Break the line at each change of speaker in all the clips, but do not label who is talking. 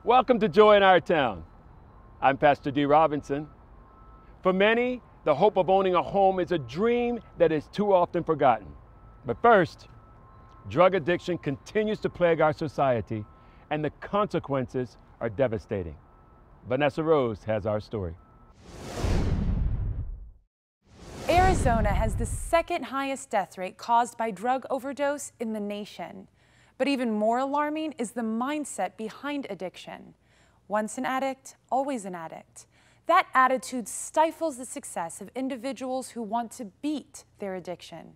Welcome to Joy in Our Town. I'm Pastor D. Robinson. For many, the hope of owning a home is a dream that is too often forgotten. But first, drug addiction continues to plague our society, and the consequences are devastating. Vanessa Rose has our story.
Arizona has the second highest death rate caused by drug overdose in the nation. But even more alarming is the mindset behind addiction. Once an addict, always an addict. That attitude stifles the success of individuals who want to beat their addiction,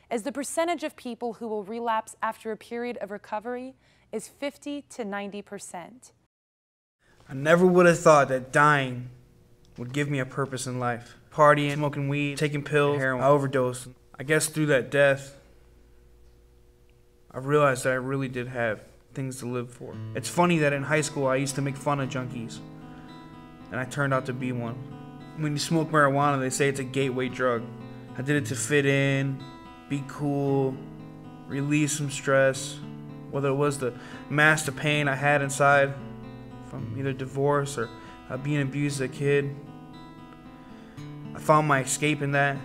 as the percentage of people who will relapse after a period of recovery is 50 to 90%.
I never would have thought that dying would give me a purpose in life. Partying, smoking weed, taking pills, heroin, I overdosed. I guess through that death, I realized that I really did have things to live for. It's funny that in high school I used to make fun of junkies, and I turned out to be one. When you smoke marijuana, they say it's a gateway drug. I did it to fit in, be cool, release some stress, whether it was the mask of pain I had inside from either divorce or being abused as a kid. I found my escape in that.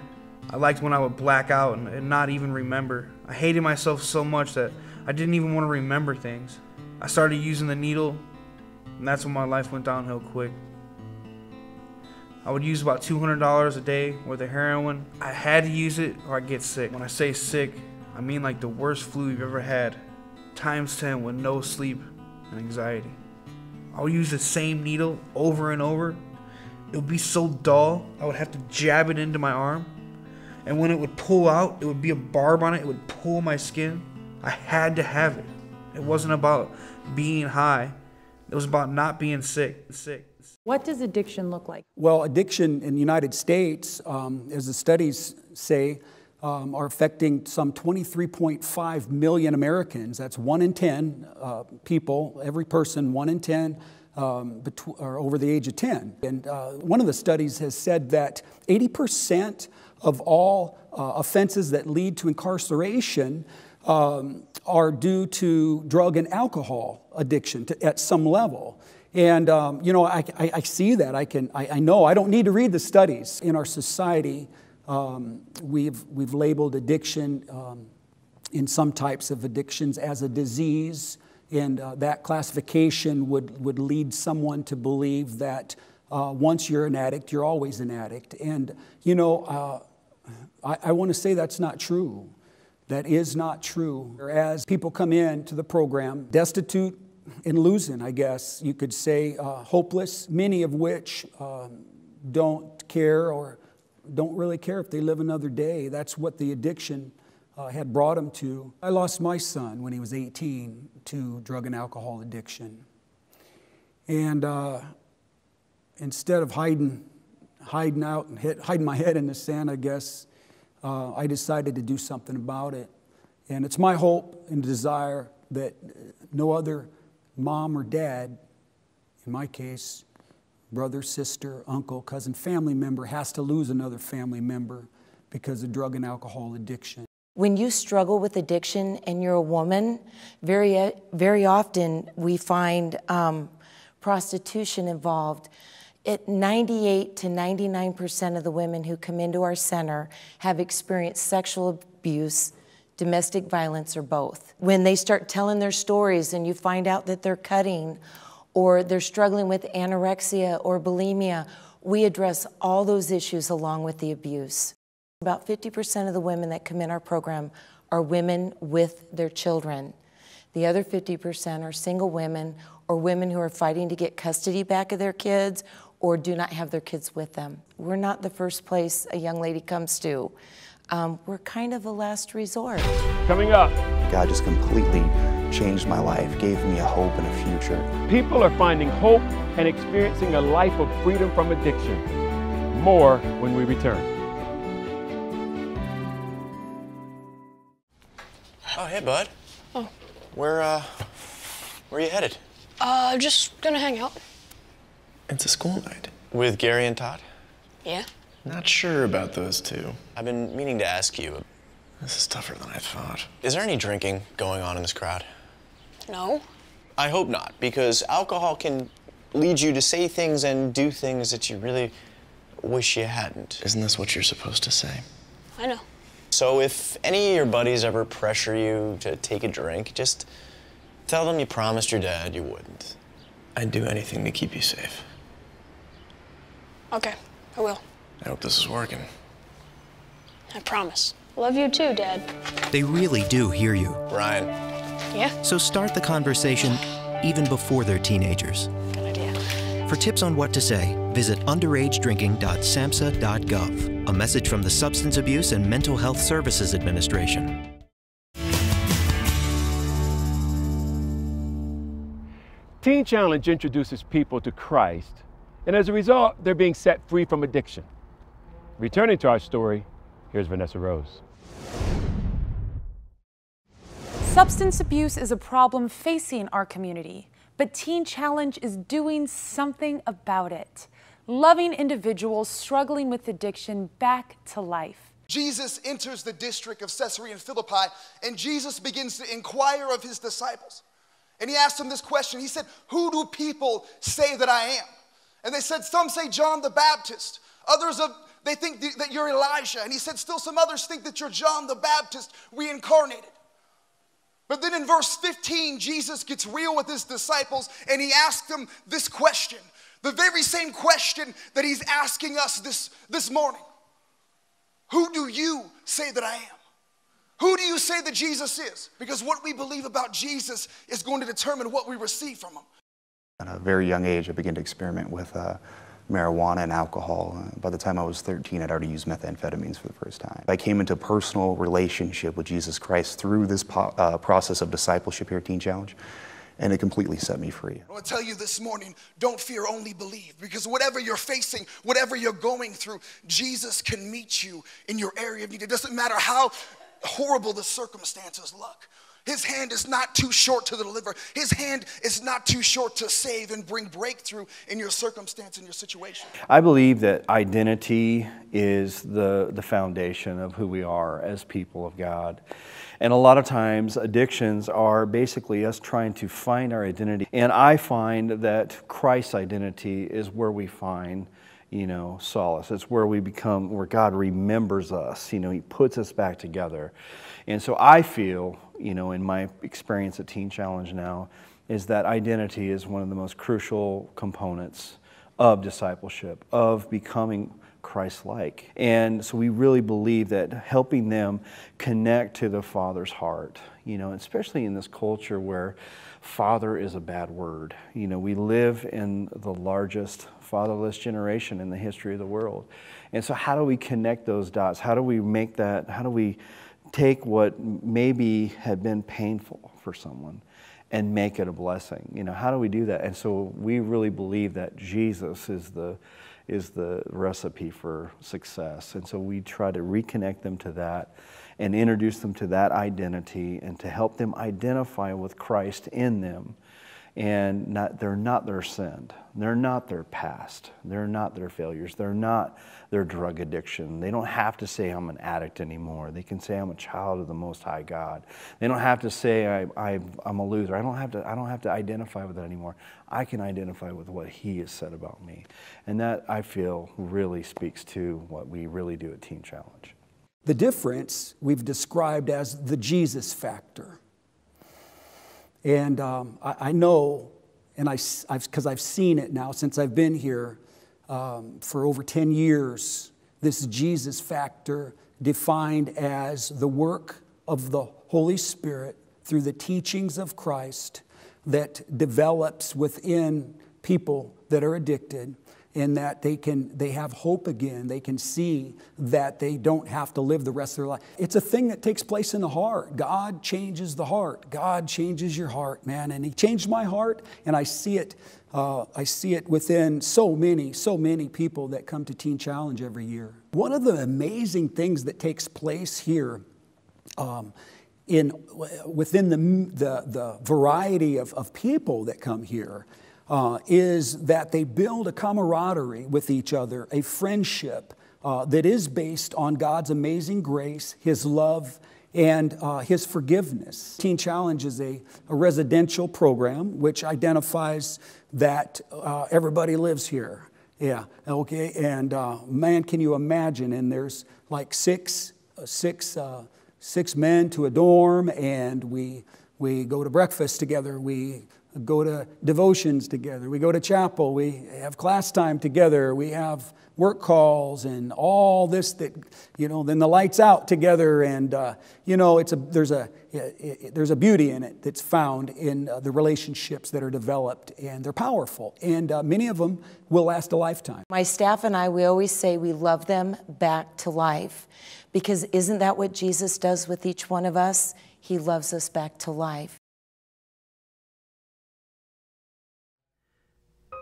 I liked when I would black out and not even remember. I hated myself so much that I didn't even want to remember things. I started using the needle, and that's when my life went downhill quick. I would use about $200 a day worth of heroin. I had to use it or I'd get sick. When I say sick, I mean like the worst flu you've ever had, times 10 with no sleep and anxiety. I would use the same needle over and over. It would be so dull, I would have to jab it into my arm. And when it would pull out, it would be a barb on it. It would pull my skin. I had to have it. It wasn't about being high. It was about not being sick.
What does addiction look like?
Well, addiction in the United States, as the studies say, are affecting some 23.5 million Americans. That's 1 in 10 people, every person, 1 in 10 or over the age of 10. And one of the studies has said that 80% of all offenses that lead to incarceration are due to drug and alcohol addiction at some level. And, you know, I see that. I know. I don't need to read the studies. In our society, we've labeled addiction in some types of addictions as a disease. And that classification would lead someone to believe that once you're an addict, you're always an addict. And, you know, I want to say that's not true. That is not true. As people come in to the program, destitute and losing, I guess you could say, hopeless, many of which don't care or don't really care if they live another day. That's what the addiction had brought them to. I lost my son when he was 18 to drug and alcohol addiction. And instead of hiding out and hiding my head in the sand, I guess, I decided to do something about it. And it's my hope and desire that no other mom or dad, in my case, brother, sister, uncle, cousin, family member, has to lose another family member because of drug and alcohol addiction.
When you struggle with addiction and you're a woman, very often we find prostitution involved. 98 to 99% of the women who come into our center have experienced sexual abuse, domestic violence, or both. When they start telling their stories and you find out that they're cutting or they're struggling with anorexia or bulimia, we address all those issues along with the abuse. About 50% of the women that come in our program are women with their children. The other 50% are single women or women who are fighting to get custody back of their kids or do not have their kids with them. We're not the first place a young lady comes to. We're kind of a last resort.
Coming up,
God just completely changed my life, gave me a hope and a future.
people are finding hope and experiencing a life of freedom from addiction. More when we return.
Oh, hey, bud.
Oh.
Where are you headed?
Just gonna hang out.
It's a school night. With Gary and Todd?
Yeah.
Not sure about those two. I've been meaning to ask you. This is tougher than I thought. Is there any drinking going on in this crowd?
No.
I hope not, because alcohol can lead you to say things and do things that you really wish you hadn't. Isn't this what you're supposed to say?
I know.
So if any of your buddies ever pressure you to take a drink, just tell them you promised your dad you wouldn't. I'd do anything to keep you safe.
Okay, I will.
I hope this is working.
I promise. Love you too, Dad.
They really do hear you.
Ryan.
Yeah?
So start the conversation even before they're teenagers.
Good idea.
For tips on what to say, visit underagedrinking.samhsa.gov. A message from the Substance Abuse and Mental Health Services Administration.
Teen Challenge introduces people to Christ, and as a result, they're being set free from addiction. Returning to our story, here's Vanessa Rose.
Substance abuse is a problem facing our community, but Teen Challenge is doing something about it, loving individuals struggling with addiction back to life.
Jesus enters the district of Caesarea Philippi, and Jesus begins to inquire of his disciples. And he asked them this question. He said, "Who do people say that I am?" And they said, some say John the Baptist. Others, they think that you're Elijah. And he said, still some others think that you're John the Baptist reincarnated. But then in verse 15, Jesus gets real with his disciples, and he asked them this question, the very same question that he's asking us this morning. Who do you say that I am? Who do you say that Jesus is? Because what we believe about Jesus is going to determine what we receive from him.
At a very young age, I began to experiment with marijuana and alcohol. By the time I was 13, I'd already used methamphetamines for the first time. I came into a personal relationship with Jesus Christ through this process of discipleship here at Teen Challenge, and it completely set me free.
I want to tell you this morning, don't fear, only believe. Because whatever you're facing, whatever you're going through, Jesus can meet you in your area of need. It doesn't matter how horrible the circumstances look. His hand is not too short to deliver. His hand is not too short to save and bring breakthrough in your circumstance, in your situation.
I believe that identity is the foundation of who we are as people of God. And a lot of times addictions are basically us trying to find our identity. And I find that Christ's identity is where we find solace. It's where we become, where God remembers us. He puts us back together. And so I feel, in my experience at Teen Challenge now, is that identity is one of the most crucial components of discipleship, of becoming Christ-like. And so we really believe that helping them connect to the Father's heart, especially in this culture where father is a bad word. We live in the largest fatherless generation in the history of the world. And so how do we connect those dots? How do we make that, how do we take what maybe had been painful for someone and make it a blessing? How do we do that? And so we really believe that Jesus is the recipe for success. And so we try to reconnect them to that and introduce them to that identity and to help them identify with Christ in them. And they're not their sin. They're not their past. They're not their failures. They're not their drug addiction. They don't have to say, I'm an addict anymore. They can say, I'm a child of the Most High God. They don't have to say, I'm a loser. I don't have to identify with that anymore. I can identify with what He has said about me. And that, I feel, really speaks to what we really do at Teen Challenge.
The difference we've described as the Jesus factor. And I know, and because I've seen it now since I've been here for over 10 years, this Jesus factor defined as the work of the Holy Spirit through the teachings of Christ that develops within people that are addicted, and that they have hope again. They can see that they don't have to live the rest of their life. It's a thing that takes place in the heart. God changes the heart. God changes your heart, man. And He changed my heart, and I see it. I see it within so many people that come to Teen Challenge every year. One of the amazing things that takes place here within the variety of people that come here is that they build a camaraderie with each other, a friendship that is based on God's amazing grace, His love, and his forgiveness. Teen Challenge is a residential program which identifies that everybody lives here. Yeah, okay, and man, can you imagine? And there's like six men to a dorm, and we go to breakfast together, we go to devotions together, we go to chapel, we have class time together, we have work calls and all this that, then the lights out together, and there's a beauty in it that's found in the relationships that are developed, and they're powerful, and many of them will last a lifetime.
My staff and I, we always say we love them back to life, because isn't that what Jesus does with each one of us? He loves us back to life.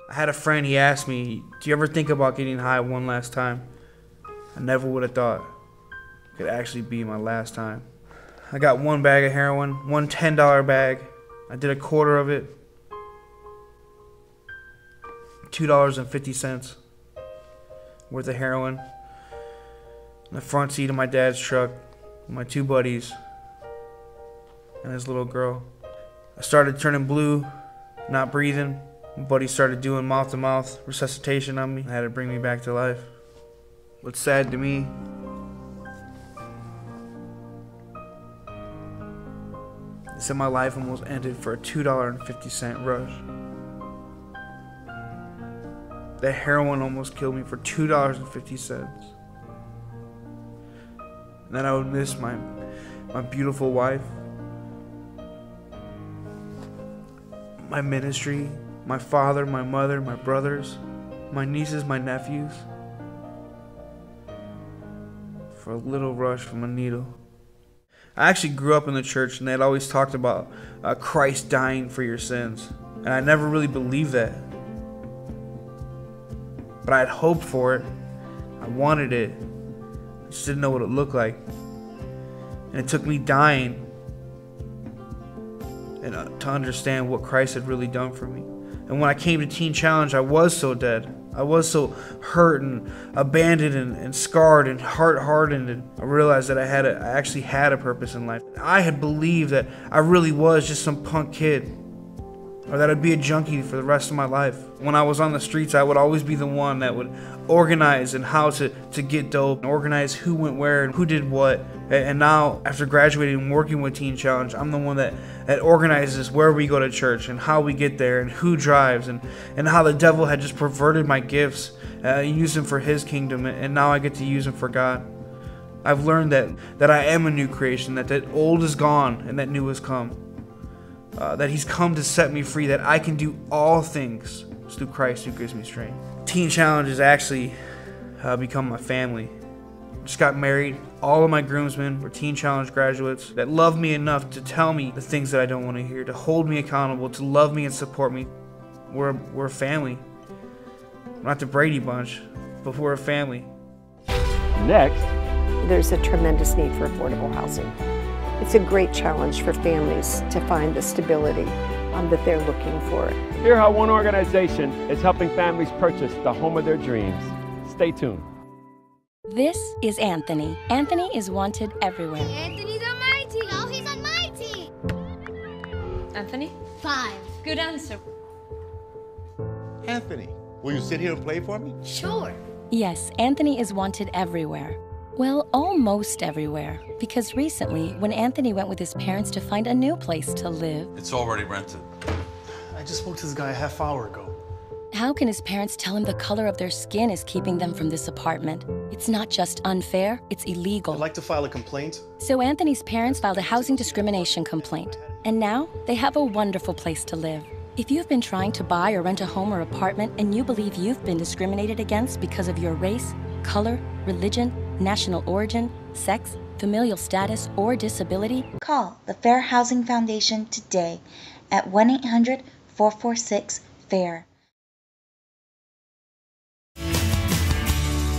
I had a friend, he asked me, do you ever think about getting high one last time? I never would have thought it could actually be my last time. I got one bag of heroin, one $10 bag. I did a quarter of it. $2.50 worth of heroin. In the front seat of my dad's truck with my two buddies and his little girl. I started turning blue, not breathing. My buddy started doing mouth-to-mouth resuscitation on me. Had to bring me back to life. What's sad to me is that my life almost ended for a $2.50 rush. That heroin almost killed me for $2.50. And then I would miss my beautiful wife, my ministry, my father, my mother, my brothers, my nieces, my nephews, for a little rush from a needle. I actually grew up in the church, and they'd always talked about Christ dying for your sins. And I never really believed that. But I had hoped for it. I wanted it. I just didn't know what it looked like. And it took me dying to understand what Christ had really done for me. And when I came to Teen Challenge, I was so dead. I was so hurt and abandoned and scarred and heart-hardened. And I realized that I actually had a purpose in life. I had believed that I really was just some punk kid, or that I'd be a junkie for the rest of my life. When I was on the streets, I would always be the one that would organize and how to get dope, and organize who went where and who did what. And now, after graduating and working with Teen Challenge, I'm the one that organizes where we go to church and how we get there and who drives, and how the devil had just perverted my gifts, used them for his kingdom, and now I get to use them for God. I've learned that I am a new creation, that old is gone and that new has come. That he's come to set me free, that I can do all things through Christ who gives me strength. Teen Challenge has actually become my family. Just got married. All of my groomsmen were Teen Challenge graduates that love me enough to tell me the things that I don't want to hear, to hold me accountable, to love me and support me. We're a family. We're not the Brady Bunch, but we're a family.
Next,
there's a tremendous need for affordable housing. It's a great challenge for families to find the stability that they're looking for.
Hear how one organization is helping families purchase the home of their dreams. Stay tuned.
This is Anthony. Anthony is wanted everywhere.
Anthony's on my team. No, he's on my team.
Anthony?
5.
Good answer.
Anthony, will you sit here and play for me?
Sure.
Yes, Anthony is wanted everywhere. Well, almost everywhere. Because recently, when Anthony went with his parents to find a new place to live...
It's already rented.
I just spoke to this guy a half hour ago.
How can his parents tell him the color of their skin is keeping them from this apartment? It's not just unfair, it's illegal.
I'd like to file a complaint.
So Anthony's parents filed a housing discrimination complaint. And now, they have a wonderful place to live. If you've been trying to buy or rent a home or apartment and you believe you've been discriminated against because of your race, color, religion, national origin, sex, familial status, or disability,
call the Fair Housing Foundation today at 1-800-446-FAIR.